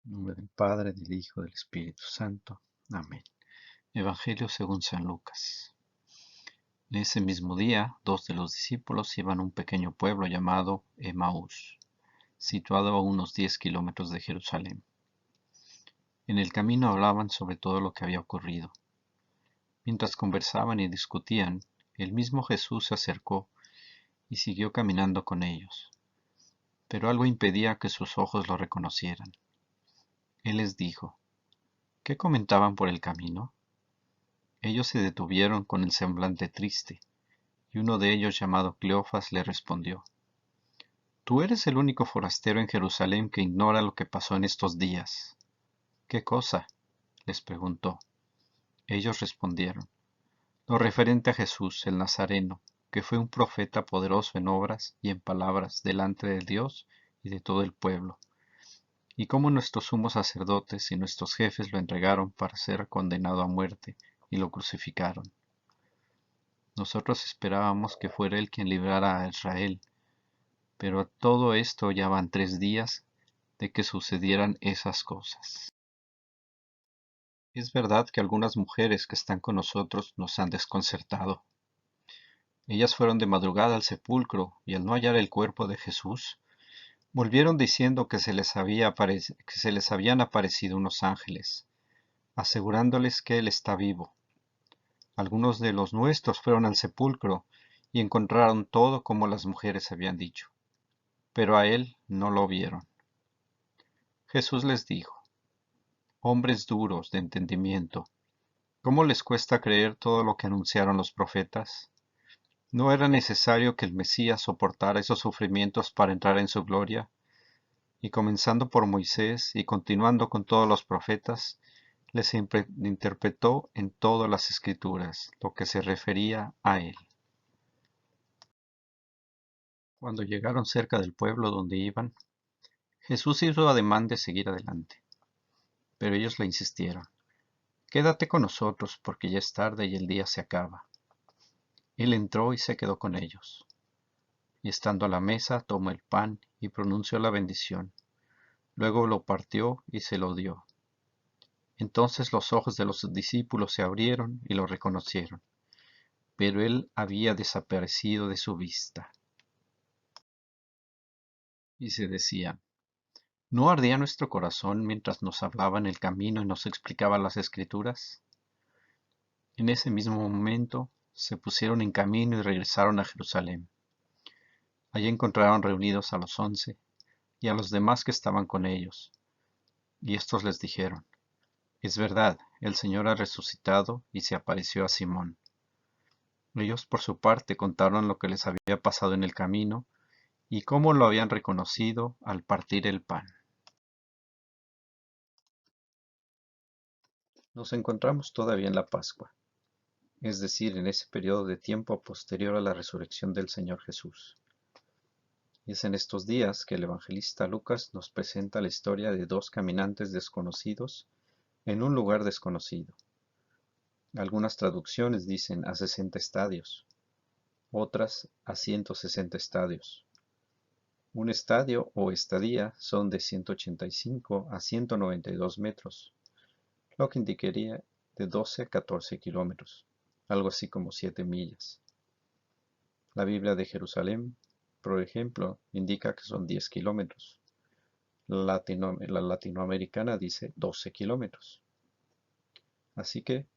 En nombre del Padre, del Hijo, del Espíritu Santo. Amén. Evangelio según San Lucas. En ese mismo día, dos de los discípulos iban a un pequeño pueblo llamado Emaús, situado a unos 10 kilómetros de Jerusalén. En el camino hablaban sobre todo lo que había ocurrido. Mientras conversaban y discutían, el mismo Jesús se acercó y siguió caminando con ellos, pero algo impedía que sus ojos lo reconocieran. Él les dijo: ¿qué comentaban por el camino? Ellos se detuvieron con el semblante triste, y uno de ellos, llamado Cleofas, le respondió: Tú eres el único forastero en Jerusalén que ignora lo que pasó en estos días. ¿Qué cosa?, les preguntó. Ellos respondieron: lo referente a Jesús el Nazareno, que fue un profeta poderoso en obras y en palabras delante de Dios y de todo el pueblo, y cómo nuestros sumos sacerdotes y nuestros jefes lo entregaron para ser condenado a muerte y lo crucificaron. Nosotros esperábamos que fuera él quien librara a Israel, pero a todo esto ya van 3 días de que sucedieran esas cosas. Es verdad que algunas mujeres que están con nosotros nos han desconcertado. Ellas fueron de madrugada al sepulcro y al no hallar el cuerpo de Jesús, volvieron diciendo que que se les habían aparecido unos ángeles, asegurándoles que él está vivo. Algunos de los nuestros fueron al sepulcro y encontraron todo como las mujeres habían dicho, pero a él no lo vieron. Jesús les dijo: hombres duros de entendimiento, ¿cómo les cuesta creer todo lo que anunciaron los profetas? ¿No era necesario que el Mesías soportara esos sufrimientos para entrar en su gloria? Y comenzando por Moisés y continuando con todos los profetas, les interpretó en todas las Escrituras lo que se refería a él. Cuando llegaron cerca del pueblo donde iban, Jesús hizo ademán de seguir adelante, pero ellos le insistieron: quédate con nosotros, porque ya es tarde y el día se acaba. Él entró y se quedó con ellos, y estando a la mesa tomó el pan y pronunció la bendición. Luego lo partió y se lo dio. Entonces los ojos de los discípulos se abrieron y lo reconocieron, pero él había desaparecido de su vista. Y se decían: ¿no ardía nuestro corazón mientras nos hablaba en el camino y nos explicaba las Escrituras? En ese mismo momento se pusieron en camino y regresaron a Jerusalén. Allí encontraron reunidos a los 11 y a los demás que estaban con ellos, y éstos les dijeron: es verdad, el Señor ha resucitado y se apareció a Simón. Ellos por su parte contaron lo que les había pasado en el camino y cómo lo habían reconocido al partir el pan. Nos encontramos todavía en la Pascua, es decir, en ese periodo de tiempo posterior a la resurrección del Señor Jesús. Y es en estos días que el evangelista Lucas nos presenta la historia de dos caminantes desconocidos en un lugar desconocido. Algunas traducciones dicen a 60 estadios, otras a 160 estadios. Un estadio o estadía son de 185 a 192 metros, lo que indicaría de 12 a 14 kilómetros, algo así como 7 millas. La Biblia de Jerusalén, por ejemplo, indica que son 10 kilómetros. La latinoamericana dice 12 kilómetros. Así que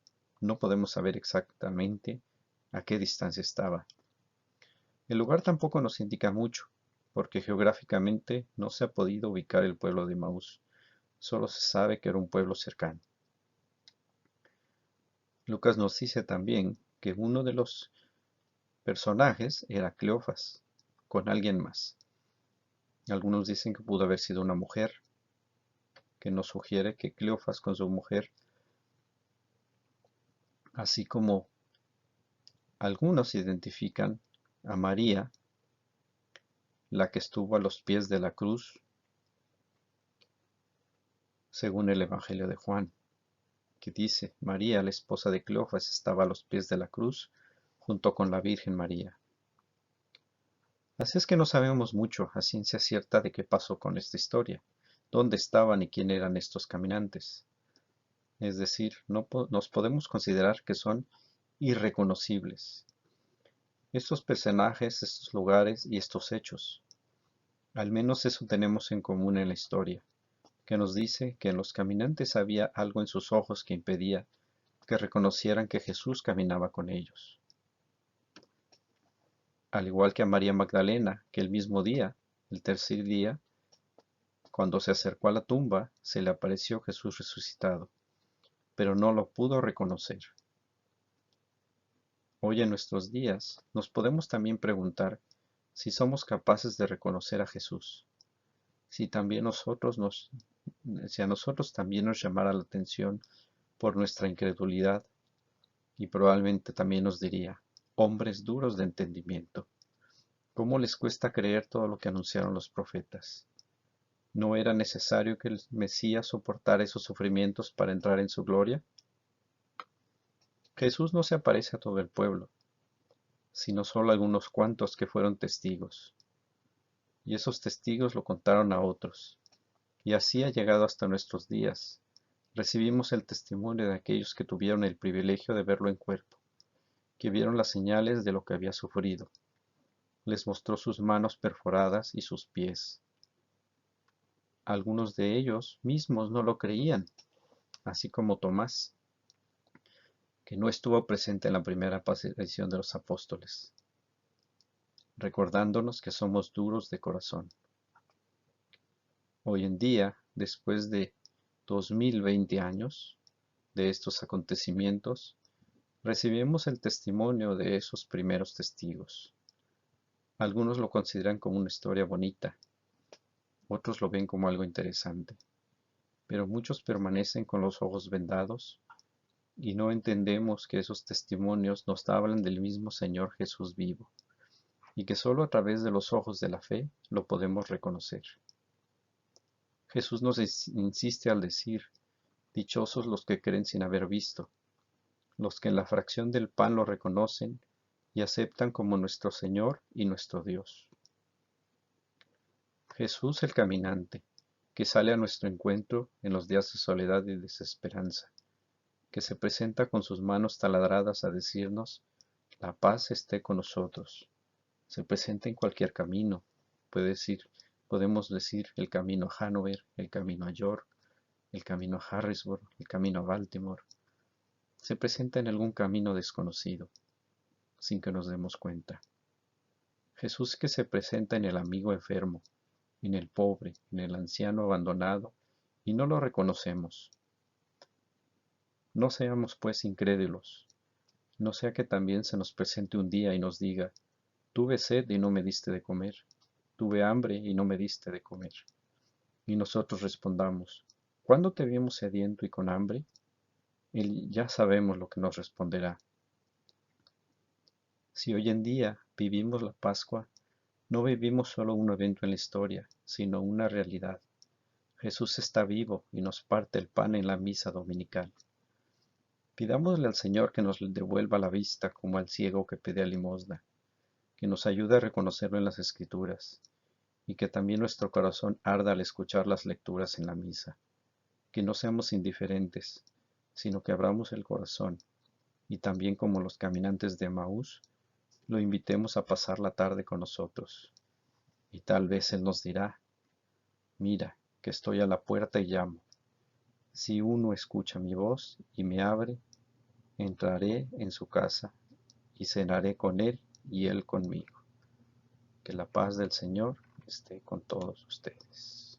no podemos saber exactamente a qué distancia estaba. El lugar tampoco nos indica mucho, porque geográficamente no se ha podido ubicar el pueblo de Emaús. Solo se sabe que era un pueblo cercano. Lucas nos dice también que uno de los personajes era Cleofas, con alguien más. Algunos dicen que pudo haber sido una mujer, que nos sugiere que Cleofas con su mujer, así como algunos identifican a María, la que estuvo a los pies de la cruz, según el Evangelio de Juan, que dice: María, la esposa de Cleofas, estaba a los pies de la cruz junto con la Virgen María. Así es que no sabemos mucho a ciencia cierta de qué pasó con esta historia. dónde estaban y quién eran estos caminantes. Es decir, nos podemos considerar que son irreconocibles. Estos personajes, estos lugares y estos hechos. Al menos eso tenemos en común en la historia, que nos dice que en los caminantes había algo en sus ojos que impedía que reconocieran que Jesús caminaba con ellos. Al igual que a María Magdalena, que el mismo día, el tercer día, cuando se acercó a la tumba, se le apareció Jesús resucitado, pero no lo pudo reconocer. Hoy en nuestros días nos podemos también preguntar si somos capaces de reconocer a Jesús, si a nosotros también nos llamara la atención por nuestra incredulidad, y probablemente también nos diría, hombres duros de entendimiento, ¿cómo les cuesta creer todo lo que anunciaron los profetas? ¿No era necesario que el Mesías soportara esos sufrimientos para entrar en su gloria? Jesús no se aparece a todo el pueblo, sino solo a algunos cuantos que fueron testigos. Y esos testigos lo contaron a otros. Y así ha llegado hasta nuestros días. Recibimos el testimonio de aquellos que tuvieron el privilegio de verlo en cuerpo, que vieron las señales de lo que había sufrido. Les mostró sus manos perforadas y sus pies. Algunos de ellos mismos no lo creían, así como Tomás, que no estuvo presente en la primera aparición de los apóstoles, recordándonos que somos duros de corazón. Hoy en día, después de 2020 años de estos acontecimientos, recibimos el testimonio de esos primeros testigos. Algunos lo consideran como una historia bonita, otros lo ven como algo interesante, pero muchos permanecen con los ojos vendados y no entendemos que esos testimonios nos hablan del mismo Señor Jesús vivo, y que solo a través de los ojos de la fe lo podemos reconocer. Jesús nos insiste al decir, dichosos los que creen sin haber visto, los que en la fracción del pan lo reconocen y aceptan como nuestro Señor y nuestro Dios. Jesús el caminante, que sale a nuestro encuentro en los días de soledad y desesperanza, que se presenta con sus manos taladradas a decirnos, la paz esté con nosotros. Se presenta en cualquier camino, podemos decir el camino a Hanover, el camino a York, el camino a Harrisburg, el camino a Baltimore. Se presenta en algún camino desconocido, sin que nos demos cuenta. Jesús que se presenta en el amigo enfermo, en el pobre, en el anciano abandonado, y no lo reconocemos. No seamos pues incrédulos, no sea que también se nos presente un día y nos diga, tuve sed y no me diste de comer, tuve hambre y no me diste de comer. Y nosotros respondamos, ¿cuándo te vimos sediento y con hambre? Él ya sabemos lo que nos responderá. Si hoy en día vivimos la Pascua, no vivimos solo un evento en la historia, sino una realidad. Jesús está vivo y nos parte el pan en la misa dominical. Pidámosle al Señor que nos devuelva la vista como al ciego que pide limosna, que nos ayude a reconocerlo en las Escrituras, y que también nuestro corazón arda al escuchar las lecturas en la misa. Que no seamos indiferentes, sino que abramos el corazón, y también como los caminantes de Emaús, lo invitemos a pasar la tarde con nosotros. Y tal vez Él nos dirá, mira, que estoy a la puerta y llamo. Si uno escucha mi voz y me abre, entraré en su casa y cenaré con él y él conmigo. Que la paz del Señor esté con todos ustedes.